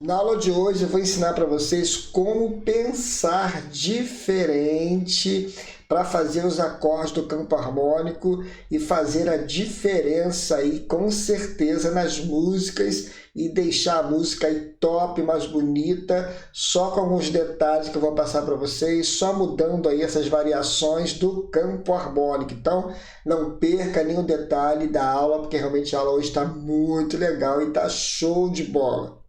Na aula de hoje eu vou ensinar para vocês como pensar diferente para fazer os acordes do campo harmônico e fazer a diferença aí com certeza nas músicas e deixar a música aí top, mais bonita, só com alguns detalhes que eu vou passar para vocês, só mudando aí essas variações do campo harmônico. Então não perca nenhum detalhe da aula, porque realmente a aula hoje está muito legal e está show de bola.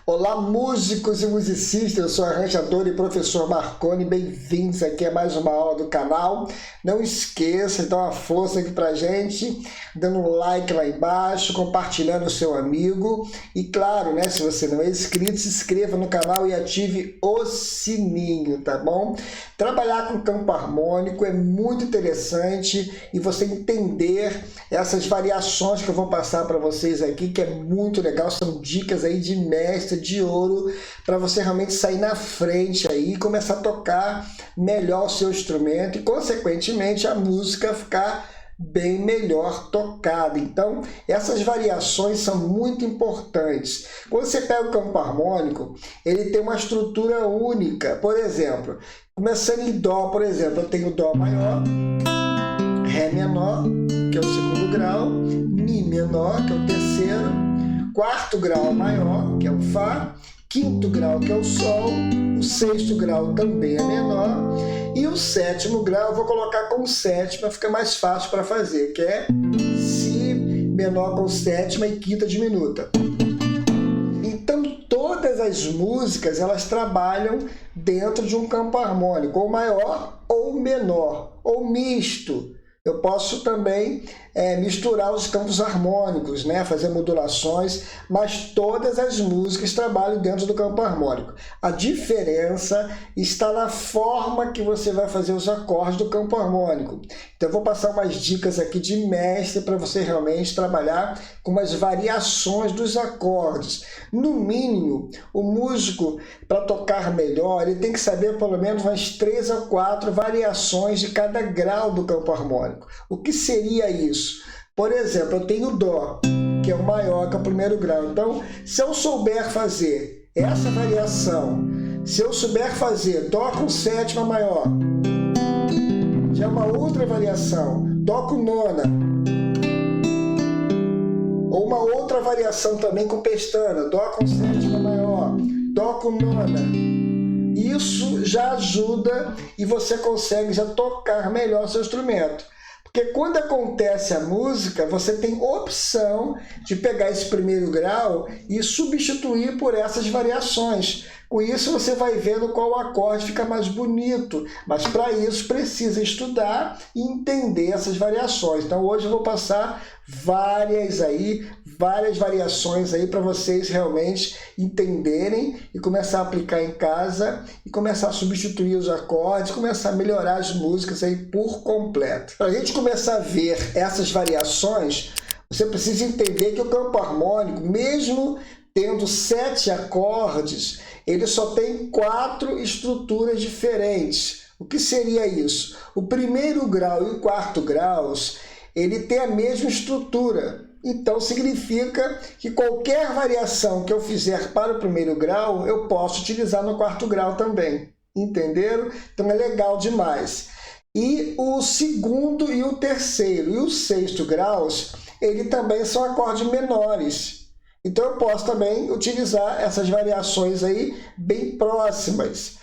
Olá, músicos e musicistas, eu sou arranjador e professor Marconi, bem-vindos aqui a mais uma aula do canal. Não esqueça de dar uma força aqui pra gente, dando um like lá embaixo, compartilhando o seu amigo e claro, né, se você não é inscrito, se inscreva no canal e ative o sininho, tá bom? Trabalhar com campo harmônico é muito interessante e você entender essas variações que eu vou passar para vocês aqui, que é muito legal, são dicas aí de mestre, de ouro, para você realmente sair na frente aí e começar a tocar melhor o seu instrumento e, consequentemente, a música ficar bem melhor tocada. Então, essas variações são muito importantes. Quando você pega o campo harmônico, ele tem uma estrutura única. Por exemplo, começando em Dó, por exemplo, eu tenho Dó maior, Ré menor, que é o segundo grau, Mi menor, que é o terceiro, quarto grau maior, que é o Fá, quinto grau, que é o Sol, o sexto grau também é menor, e o sétimo grau eu vou colocar com sétima, fica mais fácil para fazer, que é Si menor com sétima e quinta diminuta. Então, todas as músicas, elas trabalham dentro de um campo harmônico, ou maior ou menor, ou misto. Eu posso também misturar os campos harmônicos, né? Fazer modulações, mas todas as músicas trabalham dentro do campo harmônico. A diferença está na forma que você vai fazer os acordes do campo harmônico. Então eu vou passar umas dicas aqui de mestre para você realmente trabalhar com umas variações dos acordes. No mínimo, o músico, para tocar melhor, ele tem que saber pelo menos umas 3 ou 4 variações de cada grau do campo harmônico. O que seria isso? Por exemplo, eu tenho Dó, que é o maior, que é o primeiro grau. Então, se eu souber fazer essa variação, se eu souber fazer Dó com sétima maior, já é uma outra variação, Dó com nona, ou uma outra variação também com pestana, Dó com sétima maior, Dó com nona. Isso já ajuda e você consegue já tocar melhor seu instrumento. Porque quando acontece a música, você tem opção de pegar esse primeiro grau e substituir por essas variações. Com isso, você vai vendo qual acorde fica mais bonito. Mas para isso, precisa estudar e entender essas variações. Então, hoje eu vou passar várias variações aí para vocês realmente entenderem e começar a aplicar em casa e começar a substituir os acordes, começar a melhorar as músicas aí por completo. Para a gente começar a ver essas variações, você precisa entender que o campo harmônico, mesmo tendo 7 acordes, ele só tem 4 estruturas diferentes. O que seria isso? O primeiro grau e o quarto graus, ele tem a mesma estrutura. Então, significa que qualquer variação que eu fizer para o primeiro grau, eu posso utilizar no quarto grau também. Entenderam? Então, é legal demais. E o segundo e o terceiro e o sexto graus, ele também são acordes menores. Então, eu posso também utilizar essas variações aí bem próximas.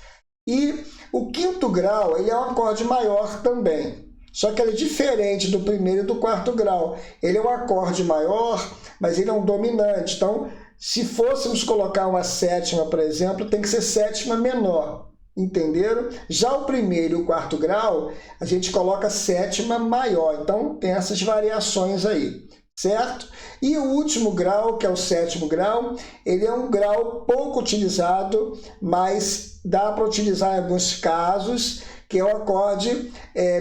E o quinto grau, ele é um acorde maior também. Só que ele é diferente do primeiro e do quarto grau. Ele é um acorde maior, mas ele é um dominante. Então, se fôssemos colocar uma sétima, por exemplo, tem que ser sétima menor. Entenderam? Já o primeiro e o quarto grau, a gente coloca sétima maior. Então, tem essas variações aí. Certo? E o último grau, que é o sétimo grau, ele é um grau pouco utilizado, mas dá para utilizar em alguns casos, que é o acorde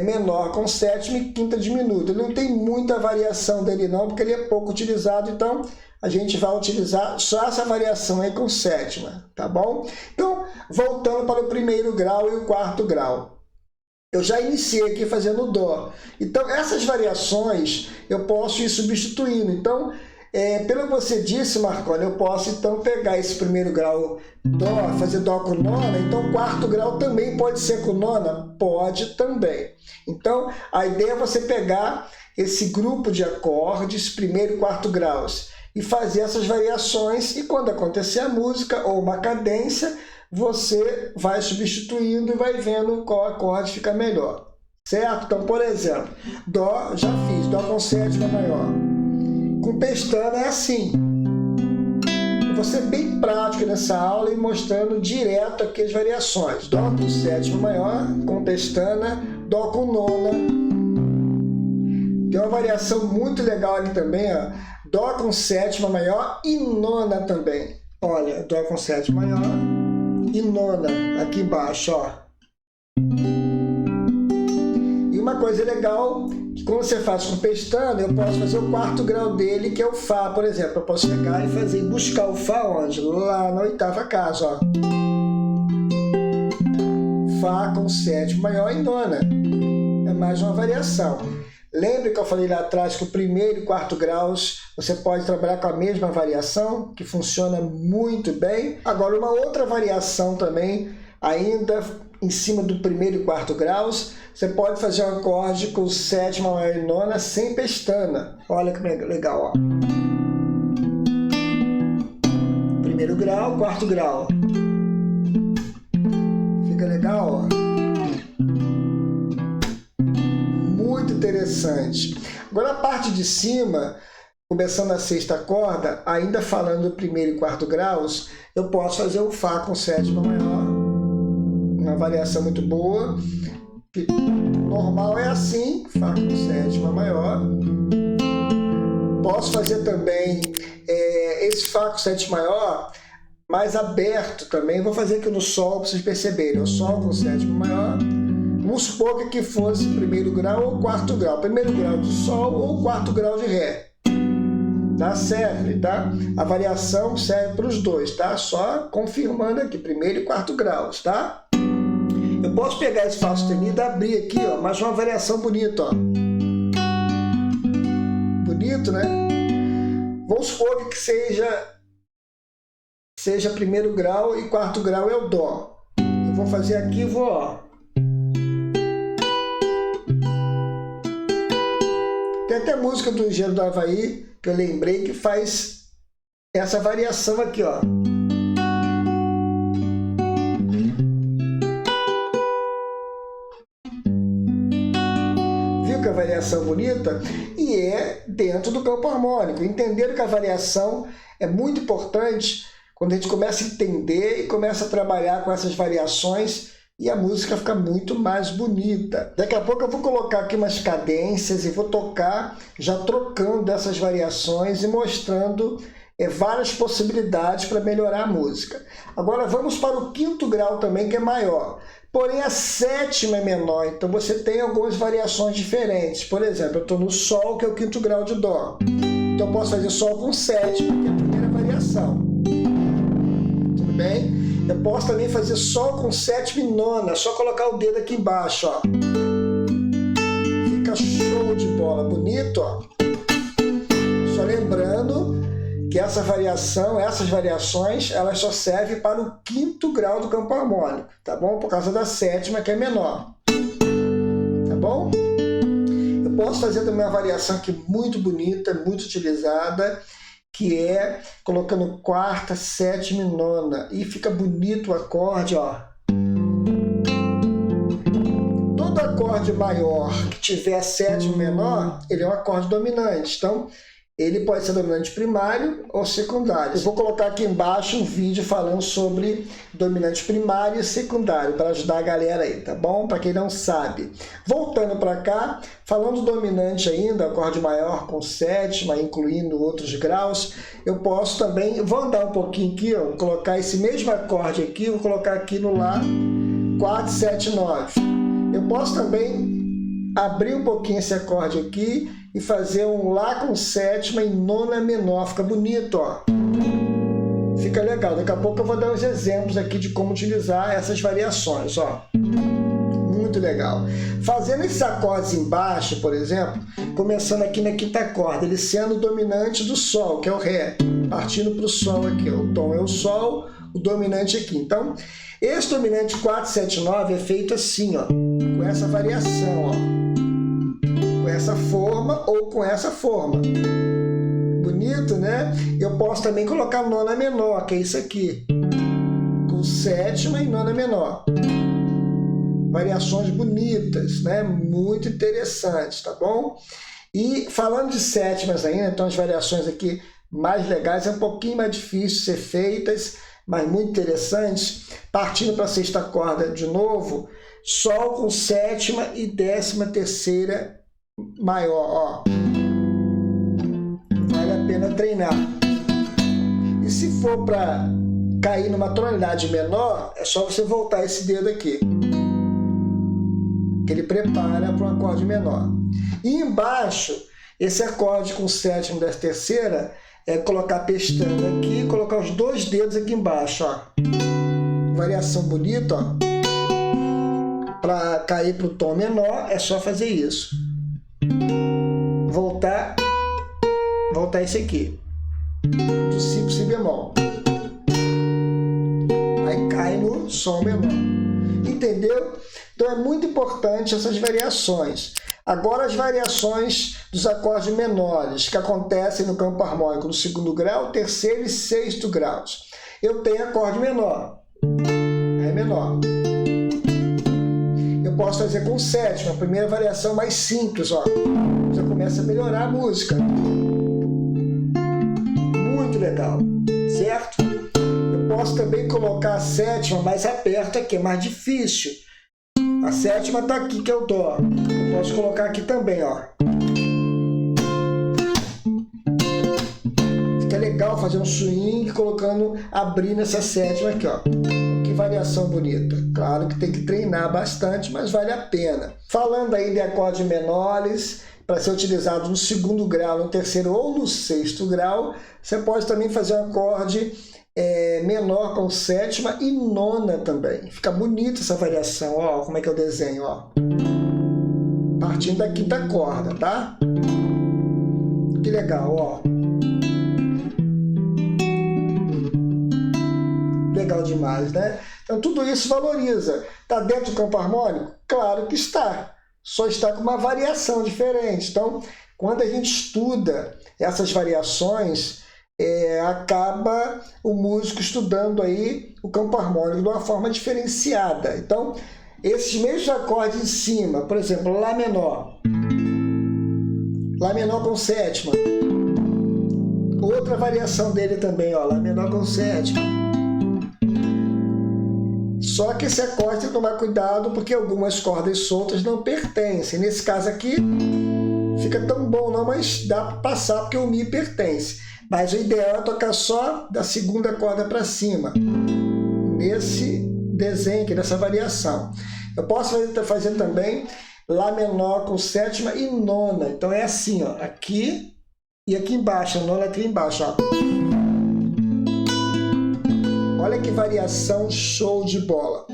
menor com sétima e quinta diminuta. Ele não tem muita variação dele não, porque ele é pouco utilizado, então a gente vai utilizar só essa variação aí com sétima, tá bom? Então, voltando para o primeiro grau e o quarto grau. Eu já iniciei aqui fazendo Dó. Então, essas variações eu posso ir substituindo. Então, pelo que você disse, Marconi, eu posso então pegar esse primeiro grau Dó, fazer Dó com nona, então o quarto grau também pode ser com nona? Pode também. Então, a ideia é você pegar esse grupo de acordes, primeiro e quarto graus, e fazer essas variações, e quando acontecer a música ou uma cadência, você vai substituindo e vai vendo qual acorde fica melhor. Certo? Então, por exemplo, Dó, já fiz, Dó com sétima maior. Com pestana é assim. Eu vou ser bem prático nessa aula e mostrando direto aqui as variações. Dó com sétima maior, com pestana, Dó com nona. Tem uma variação muito legal ali também, ó. Dó com sétima maior e nona também. Olha, Dó com sétima maior e nona aqui embaixo, ó. E uma coisa legal, que quando você faz com pestana, eu posso fazer o quarto grau dele, que é o Fá, por exemplo. Eu posso pegar e fazer, buscar o Fá onde? Lá na oitava casa, ó. Fá com sétima maior e nona. É mais uma variação. Lembre que eu falei lá atrás que o primeiro e quarto graus você pode trabalhar com a mesma variação, que funciona muito bem. Agora, uma outra variação também, ainda em cima do primeiro e quarto graus, você pode fazer um acorde com sétima maior e nona sem pestana. Olha que legal, ó. Primeiro grau, quarto grau. Fica legal, ó. Muito interessante. Agora a parte de cima, começando a sexta corda, ainda falando do primeiro e quarto graus, eu posso fazer o Fá com sétima maior. Uma variação muito boa. Normal é assim, Fá com sétima maior. Posso fazer também esse Fá com sétima maior mais aberto também. Vou fazer aqui no Sol para vocês perceberem. O Sol com sétima maior. Vamos supor que aqui fosse primeiro grau ou quarto grau. Primeiro grau de Sol ou quarto grau de Ré. Tá? Serve, tá? A variação serve para os dois, tá? Só confirmando aqui, primeiro e quarto graus, tá? Eu posso pegar esse Fá sustenido e abrir aqui, ó, mais uma variação bonita, ó. Bonito, né? Vamos supor que seja primeiro grau e quarto grau é o Dó. Eu vou fazer aqui e vou, ó. Tem até música do Engenheiro do Havaí, que eu lembrei, que faz essa variação aqui, ó. Viu que a variação bonita? E é dentro do campo harmônico. Entenderam que a variação é muito importante quando a gente começa a entender e começa a trabalhar com essas variações, e a música fica muito mais bonita. Daqui a pouco eu vou colocar aqui umas cadências e vou tocar já trocando essas variações e mostrando várias possibilidades para melhorar a música. Agora vamos para o quinto grau também, que é maior. Porém a sétima é menor, então você tem algumas variações diferentes. Por exemplo, eu estou no Sol, que é o quinto grau de Dó. Então eu posso fazer Sol com sétima, que é a primeira variação. Tudo bem? Eu posso também fazer Sol com sétima e nona, só colocar o dedo aqui embaixo, ó. Fica show de bola, bonito, ó. Só lembrando que essas variações, elas só servem para o quinto grau do campo harmônico, tá bom? Por causa da sétima, que é menor, tá bom? Eu posso fazer também uma variação aqui muito bonita, muito utilizada, que é colocando quarta, sétima e nona. E fica bonito o acorde, ó. Todo acorde maior que tiver sétima menor, ele é um acorde dominante. Então, ele pode ser dominante primário ou secundário. Eu vou colocar aqui embaixo um vídeo falando sobre dominante primário e secundário, para ajudar a galera aí, tá bom? Para quem não sabe. Voltando para cá, falando dominante ainda, acorde maior com sétima, incluindo outros graus, eu posso também, vou andar um pouquinho aqui, ó, vou colocar esse mesmo acorde aqui, vou colocar aqui no Lá 4, 7, 9. Eu posso também abrir um pouquinho esse acorde aqui e fazer um Lá com sétima e nona menor. Fica bonito, ó. Fica legal. Daqui a pouco eu vou dar uns exemplos aqui de como utilizar essas variações, ó. muito legal. Fazendo esses acordes embaixo, por exemplo, começando aqui na quinta corda, ele sendo o dominante do Sol, que é o Ré, partindo para o Sol aqui. O tom é o Sol, o dominante aqui. Então, esse dominante 479 é feito assim, ó, com essa variação, ó, com essa forma ou com essa forma. Bonito, né? Eu posso também colocar nona menor, que é isso aqui, com sétima e nona menor. Variações bonitas, né? Muito interessantes, tá bom? E falando de sétimas ainda, então as variações aqui mais legais, é um pouquinho mais difícil ser feitas, mas muito interessantes. Partindo para a sexta corda de novo, Sol com sétima e 13ª maior, ó. Vale a pena treinar. E se for para cair numa tonalidade menor, é só você voltar esse dedo aqui, que ele prepara para um acorde menor. E embaixo, esse acorde com sétima e 13ª, é colocar a pestana aqui e colocar os dois dedos aqui embaixo, ó. Variação bonita, ó. Para cair para o tom menor, é só fazer isso. Voltar esse aqui, do si para si bemol. Aí cai no som menor. Entendeu? Então é muito importante essas variações. Agora as variações dos acordes menores, que acontecem no campo harmônico no segundo grau, terceiro e sexto graus. Eu tenho acorde menor, Ré menor. Eu posso fazer com sétima, a primeira variação mais simples, ó. Já começa a melhorar a música. Muito legal, certo? Eu posso também colocar a sétima mais aperta aqui, é mais difícil. A sétima está aqui, que é o Dó. Eu posso colocar aqui também, ó. Fica legal fazer um swing colocando, abrindo essa sétima aqui, ó. Que variação bonita. Claro que tem que treinar bastante, mas vale a pena. Falando aí de acordes menores, para ser utilizado no segundo grau, no terceiro ou no sexto grau, você pode também fazer um acorde menor com sétima e nona também. Fica bonita essa variação, ó, como é que é o desenho, ó. Partindo da quinta corda, tá? Que legal, ó. Legal demais, né? Então tudo isso valoriza. Tá dentro do campo harmônico? Claro que está. Só está com uma variação diferente. Então, quando a gente estuda essas variações, acaba o músico estudando aí o campo harmônico de uma forma diferenciada. Então, esses mesmos acordes em cima, por exemplo, Lá menor com sétima, outra variação dele também, ó, Lá menor com sétima. Só que esse acorde tem que tomar cuidado porque algumas cordas soltas não pertencem. Nesse caso aqui, fica tão bom não, mas dá para passar porque o Mi pertence. Mas o ideal é tocar só da segunda corda para cima, nesse desenho aqui, nessa variação. Eu posso fazer também Lá menor com sétima e nona. Então é assim, ó, aqui e aqui embaixo, a nona aqui embaixo, ó. Olha que variação show de bola.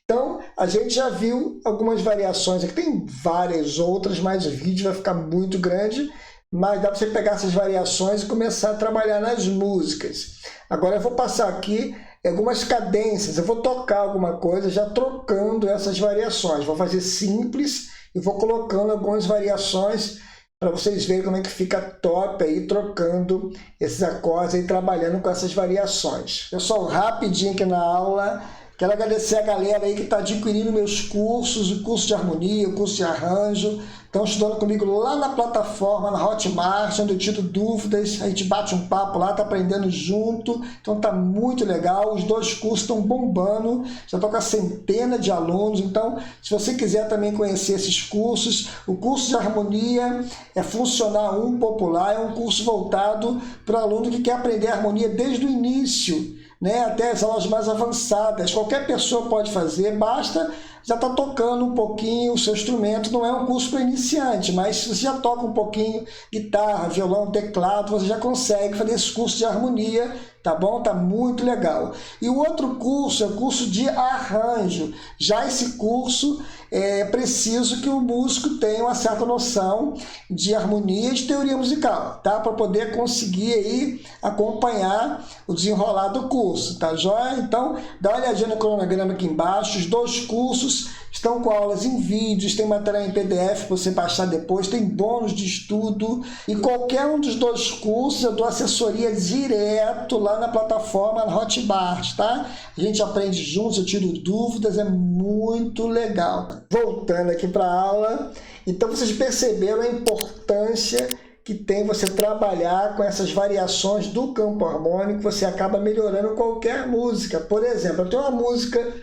Então, a gente já viu algumas variações aqui, tem várias outras, mas o vídeo vai ficar muito grande. Mas dá para você pegar essas variações e começar a trabalhar nas músicas. Agora eu vou passar aqui algumas cadências, eu vou tocar alguma coisa já trocando essas variações. Vou fazer simples e vou colocando algumas variações para vocês verem como é que fica top aí, trocando esses acordes e trabalhando com essas variações. Pessoal, rapidinho aqui na aula. Quero agradecer a galera aí que está adquirindo meus cursos, o curso de harmonia, o curso de arranjo. Estão estudando comigo lá na plataforma, na Hotmart, onde eu tiro dúvidas, a gente bate um papo lá, está aprendendo junto. Então tá muito legal, os dois cursos estão bombando, já estou com a centena de alunos. Então, se você quiser também conhecer esses cursos, o curso de harmonia é Funcionar 1 Popular, é um curso voltado para o aluno que quer aprender harmonia desde o início, né, até as aulas mais avançadas. Qualquer pessoa pode fazer, basta já está tocando um pouquinho o seu instrumento. Não é um curso para iniciante, mas se você já toca um pouquinho guitarra, violão, teclado, você já consegue fazer esse curso de harmonia, tá bom? Tá muito legal. E o outro curso é o curso de arranjo. Já esse curso é preciso que o músico tenha uma certa noção de harmonia e de teoria musical, tá? Para poder conseguir aí acompanhar o desenrolar do curso, tá joia? Então, dá uma olhadinha no cronograma aqui embaixo. Os dois cursos estão com aulas em vídeos, tem material em PDF para você baixar depois, tem bônus de estudo. E qualquer um dos dois cursos eu dou assessoria direto lá na plataforma na Hotmart, tá? A gente aprende juntos, eu tiro dúvidas, é muito legal. Voltando aqui para a aula, então vocês perceberam a importância que tem você trabalhar com essas variações do campo harmônico, você acaba melhorando qualquer música. Por exemplo, eu tenho uma música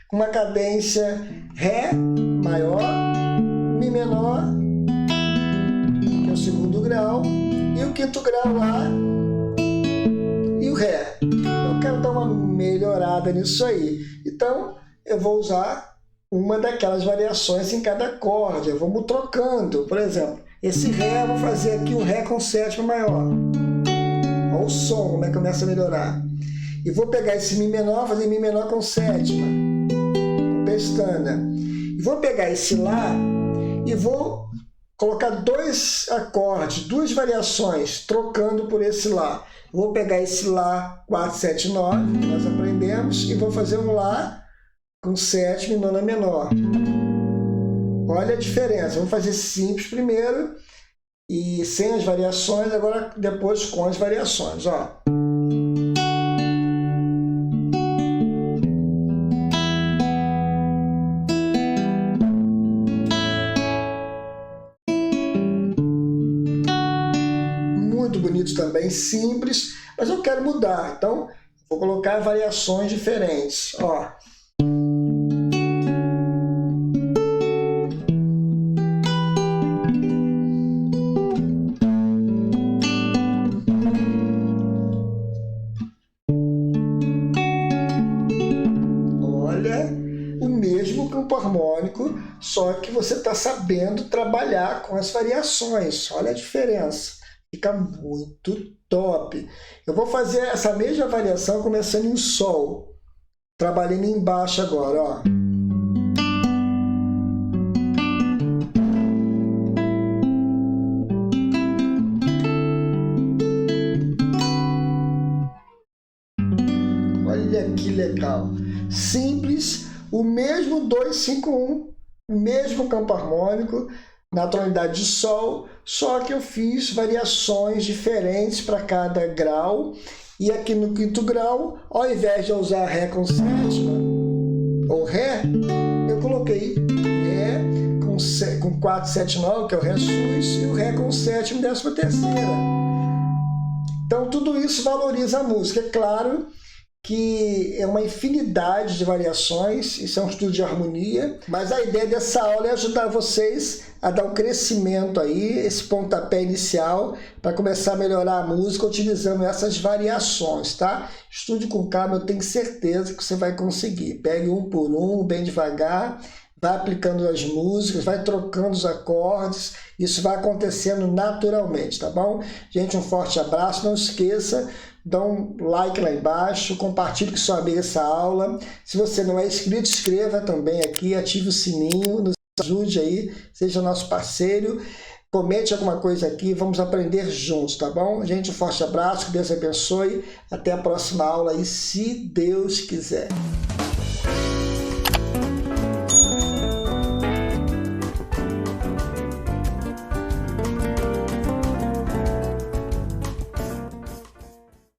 com uma cadência Ré maior, Mi menor, que é o segundo grau, e o quinto grau lá, e o Ré. Eu quero dar uma melhorada nisso aí. Então, eu vou usar uma daquelas variações em cada acorde. Vamos trocando. Por exemplo, esse Ré, eu vou fazer aqui o Ré com sétima maior. Olha o som, como é que começa a melhorar. E vou pegar esse Mi menor, fazer Mi menor com sétima, com pestana. E vou pegar esse Lá e vou colocar dois acordes, duas variações, trocando por esse Lá. Vou pegar esse Lá 4, 7, 9, que nós aprendemos, e vou fazer um Lá com sétima e nona menor. Olha a diferença. Vamos fazer simples primeiro e sem as variações, agora depois com as variações. Ó. Muito bonito também, simples, mas eu quero mudar, então vou colocar variações diferentes. Ó. Campo harmônico, só que você está sabendo trabalhar com as variações. Olha a diferença, fica muito top. Eu vou fazer essa mesma variação começando em Sol, trabalhando embaixo agora, ó. Olha que legal, simples. O mesmo 251, o mesmo campo harmônico, na tonalidade de Sol, só que eu fiz variações diferentes para cada grau. E aqui no quinto grau, ao invés de eu usar Ré com sétima, ou Ré, eu coloquei Ré com 4, 7, 9, que é o Ré sus, e o Ré com sétima e 13ª. Então, tudo isso valoriza a música. É claro que é uma infinidade de variações, isso é um estudo de harmonia, mas a ideia dessa aula é ajudar vocês a dar um crescimento aí, esse pontapé inicial, para começar a melhorar a música utilizando essas variações, tá? Estude com calma, eu tenho certeza que você vai conseguir. Pegue um por um, bem devagar, vai aplicando as músicas, vai trocando os acordes, isso vai acontecendo naturalmente, tá bom? Gente, um forte abraço, não esqueça, dá um like lá embaixo, compartilhe com seu amigo essa aula. Se você não é inscrito, inscreva também aqui, ative o sininho, nos ajude aí, seja nosso parceiro. Comente alguma coisa aqui, vamos aprender juntos, tá bom? Gente, um forte abraço, que Deus abençoe. Até a próxima aula aí, se Deus quiser.